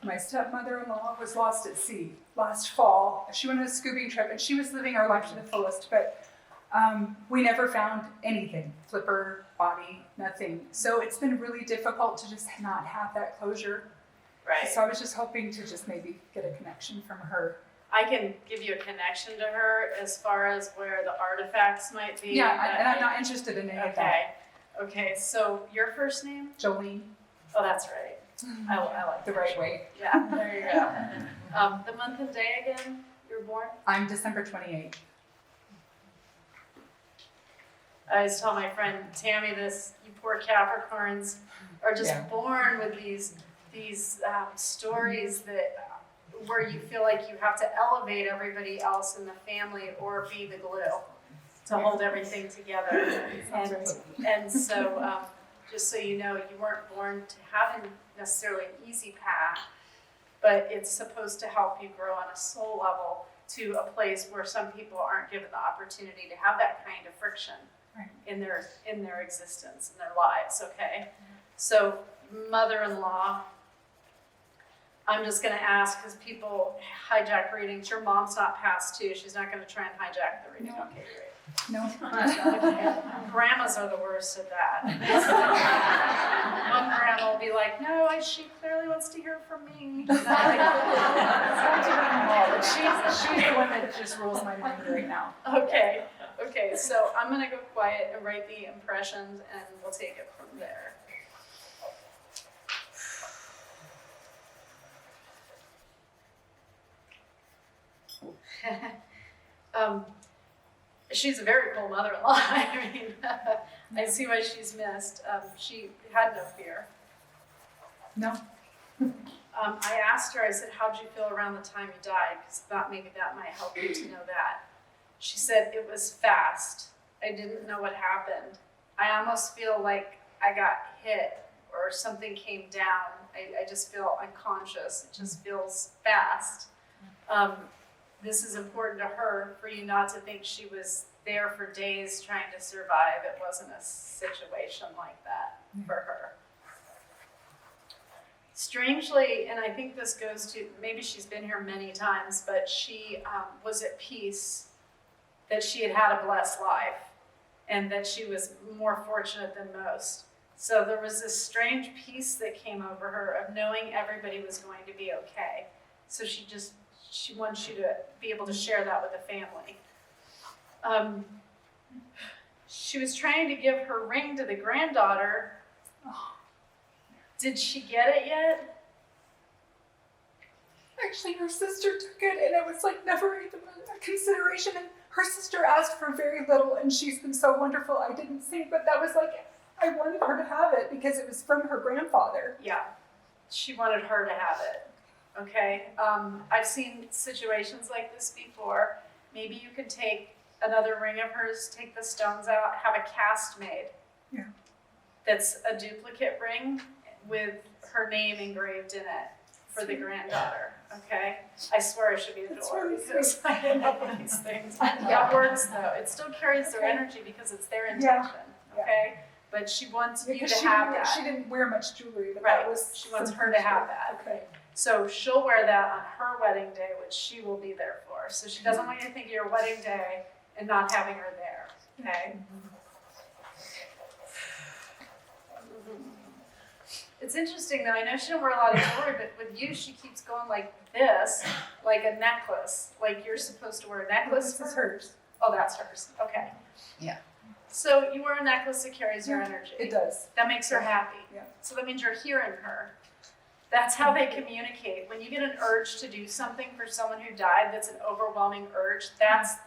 My stepmother-in-law was lost at sea last fall. She went on a scuba trip and she was living her life to the fullest, but we never found anything, flipper, body, nothing. So it's been really difficult to just not have that closure. Right. So I was just hoping to just maybe get a connection from her. I can give you a connection to her as far as where the artifacts might be. Yeah, and I'm not interested in any of that. Okay, so your first name? Jolene. Oh, that's right. I like The that. right way. Yeah, there you go. The month and day again, you were born? I'm December 28th. I always tell my friend Tammy this, you poor Capricorns are just born with these stories that where you feel like you have to elevate everybody else in the family or be the glue to hold everything together. And so just so you know, you weren't born to have necessarily an easy path, but it's supposed to help you grow on a soul level to a place where some people aren't given the opportunity to have that kind of friction in their existence, in their lives, okay? So mother-in-law, I'm just going to ask because people hijack readings. Your mom's not past too. She's not going to try and hijack the reading. No. Okay, great. No. Okay. Grandmas are the worst at that. One grandma will be like, no, she clearly wants to hear from me. She's the one that just rules my mind right now. Okay, so I'm going to go quiet and write the impressions and we'll take it from there. She's a very cool mother-in-law. I mean, I see why she's missed. She had no fear. No. I asked her, I said, how'd you feel around the time you died? Because maybe that might help you to know that. She said, it was fast. I didn't know what happened. I almost feel like I got hit or something came down. I just feel unconscious. It just feels fast. This is important to her for you not to think she was there for days trying to survive. It wasn't a situation like that for her. Strangely, and I think this goes to, maybe she's been here many times, but she was at peace that she had had a blessed life and that she was more fortunate than most. So there was this strange peace that came over her of knowing everybody was going to be okay. So she wants you to be able to share that with the family. She was trying to give her ring to the granddaughter. Did she get it yet? Actually, her sister took it, and it was like never even a consideration. And her sister asked for very little, and she's been so wonderful. I didn't think, but that was like, I wanted her to have it because it was from her grandfather. Yeah, she wanted her to have it. Okay, I've seen situations like this before. Maybe you could take another ring of hers, take the stones out, have a cast made. Yeah. That's a duplicate ring with her name engraved in it for the granddaughter. Okay, I swear I should be the door because I end up with these things. That works though. It still carries their energy because it's their intention. Okay, but she wants you to have that. She didn't wear much jewelry, but right. that was. She wants her to have that. Okay. So she'll wear that on her wedding day, which she will be there for. So she doesn't want you to think of your wedding day and not having her there. Okay. It's interesting though, I know she don't wear a lot of jewelry, but with you, she keeps going like this, like a necklace. Like you're supposed to wear a necklace. This is hers. Oh, that's hers. Okay. Yeah. So you wear a necklace that carries her energy. It does. That makes her happy. Yeah. So that means you're hearing her. That's how they communicate. When you get an urge to do something for someone who died that's an overwhelming urge, that's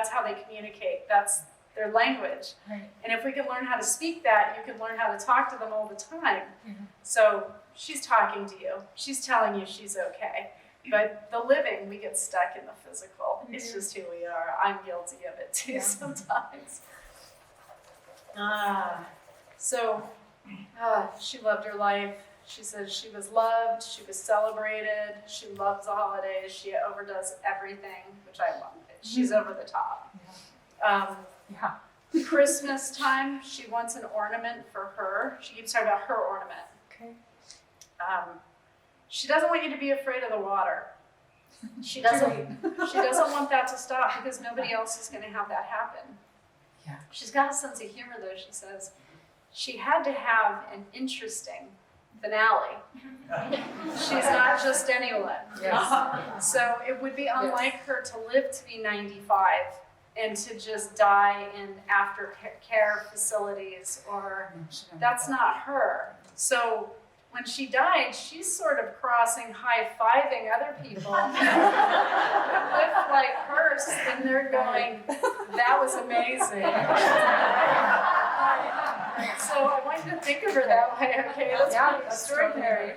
how they communicate. That's their language. Right. And if we can learn how to speak that, you can learn how to talk to them all the time. Mm-hmm. So she's talking to you. She's telling you she's okay. But the living, we get stuck in the physical. Mm-hmm. It's just who we are. I'm guilty of it too sometimes. She loved her life. She says she was loved, she was celebrated, she loves the holidays, she overdoes everything, which I love. She's over the top. Christmas time, she wants an ornament for her. She keeps talking about her ornament. Okay. She doesn't want you to be afraid of the water. She doesn't want that to stop because nobody else is going to have that happen. Yeah. She's got a sense of humor though. She says she had to have an interesting finale. She's not just anyone. Yes. So it would be unlike her to live to be 95 and to just die in aftercare facilities, or that's not her. So when she died, she's sort of crossing, high-fiving other people with like purse, and they're going, "That was amazing." So I want you to think of her that way. Okay, that's pretty extraordinary.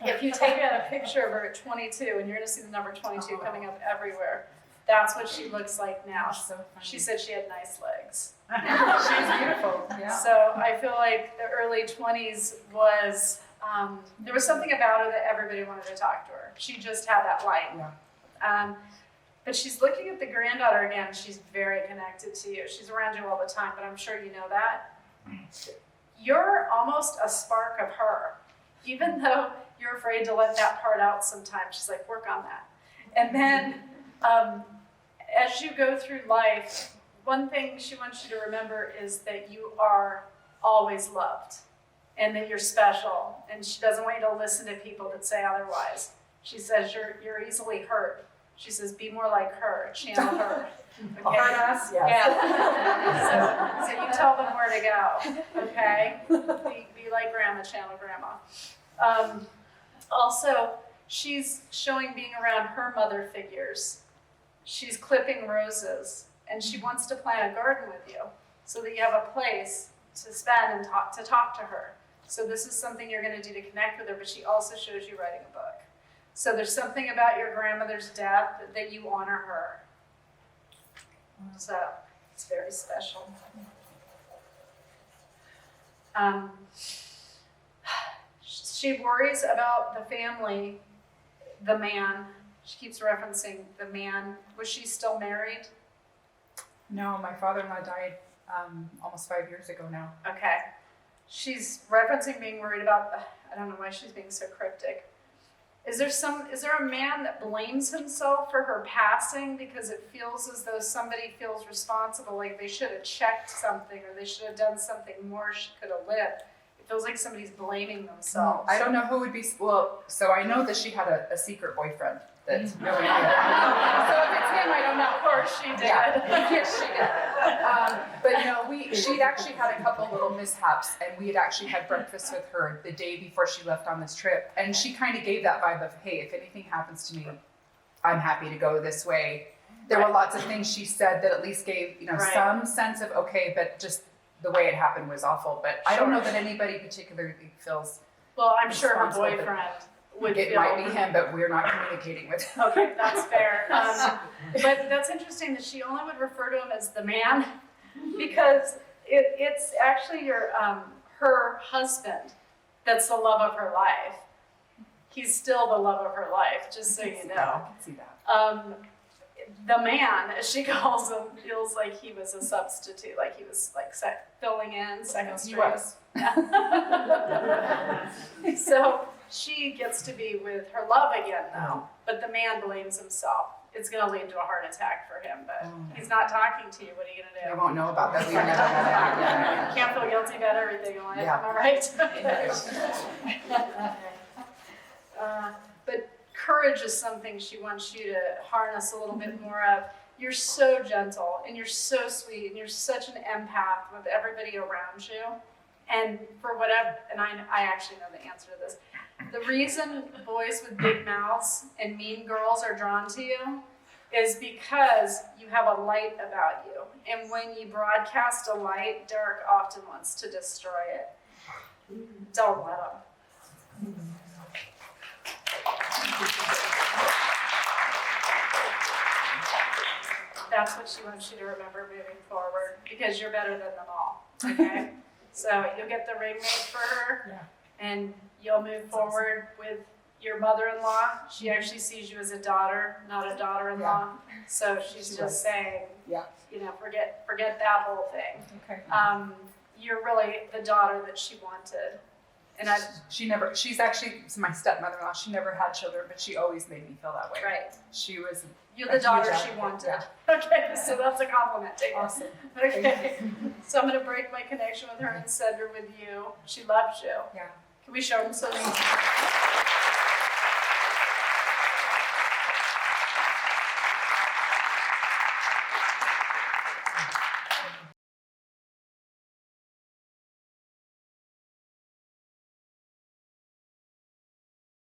If you take a picture of her at 22, and you're going to see the number 22 coming up everywhere, that's what she looks like now. So She said she had nice legs. She's beautiful. Yeah. So I feel like the early 20s was, there was something about her that everybody wanted to talk to her. She just had that light. Yeah. But she's looking at the granddaughter again. She's very connected to you. She's around you all the time, but I'm sure you know that. You're almost a spark of her. Even though you're afraid to let that part out sometimes, she's like, work on that. And then as you go through life, one thing she wants you to remember is that you are always loved and that you're special. And she doesn't want you to listen to people that say otherwise. She says you're easily hurt. She says, be more like her, channel her. Okay? Hurt us? Yes. Yeah. So you tell them where to go, okay? Be like grandma, channel grandma. Also, she's showing being around her mother figures. She's clipping roses, and she wants to plant a garden with you so that you have a place to spend and talk to her. So this is something you're going to do to connect with her, but she also shows you writing a book. So there's something about your grandmother's death that you honor her. So it's very special. She worries about the family, the man. She keeps referencing the man. Was she still married? No, my father-in-law died almost 5 years ago now. Okay. She's referencing being worried about, I don't know why she's being so cryptic. Is there a man that blames himself for her passing because it feels as though somebody feels responsible, like they should have checked something or they should have done something more, she could have lived? It feels like somebody's blaming themselves. I don't know who would be, well, so I know that she had a secret boyfriend that nobody knew. So if it's him, I don't know. Of course she did. Yeah, yes, she did. But no, she'd actually had a couple little mishaps, and we had actually had breakfast with her the day before she left on this trip. And she kind of gave that vibe of, hey, if anything happens to me, I'm happy to go this way. There were lots of things she said that at least gave, some sense of, okay, but just the way it happened was awful. But I don't know that anybody particularly feels. Well, I'm sure her responsible, boyfriend would it feel. might be him, but we're not communicating with him. Okay, that's fair. But that's interesting that she only would refer to him as the man, because it's actually her husband that's the love of her life. He's still the love of her life, just so you know. I can see that. The man, as she calls him, feels like he was a substitute, like he was like filling in second string. He was. So she gets to be with her love again though, but the man blames himself. It's going to lead to a heart attack for him, but he's not talking to you. What are you going to do? We won't know about that. We've never met him. Can't feel guilty about everything in life, Yeah. am I right? But courage is something she wants you to harness a little bit more of. You're so gentle and you're so sweet and you're such an empath with everybody around you. And for whatever, and I actually know the answer to this. The reason boys with big mouths and mean girls are drawn to you is because you have a light about you. And when you broadcast a light, Derek often wants to destroy it. Don't let him. That's what she wants you to remember moving forward, because you're better than them all, okay? So you'll get the ring made for her, and you'll move forward with your mother-in-law. She actually sees you as a daughter, not a daughter-in-law. So she's just saying, forget that whole thing. Okay. You're really the daughter that she wanted. And I, she's actually my stepmother-in-law. She never had children, but she always made me feel that way. right, She was you're a the huge daughter she advocate, wanted. yeah. Okay, so that's a compliment to you. awesome. Okay, so I'm gonna break my connection with her and send her with you. She loves you. Yeah. Can we show them something?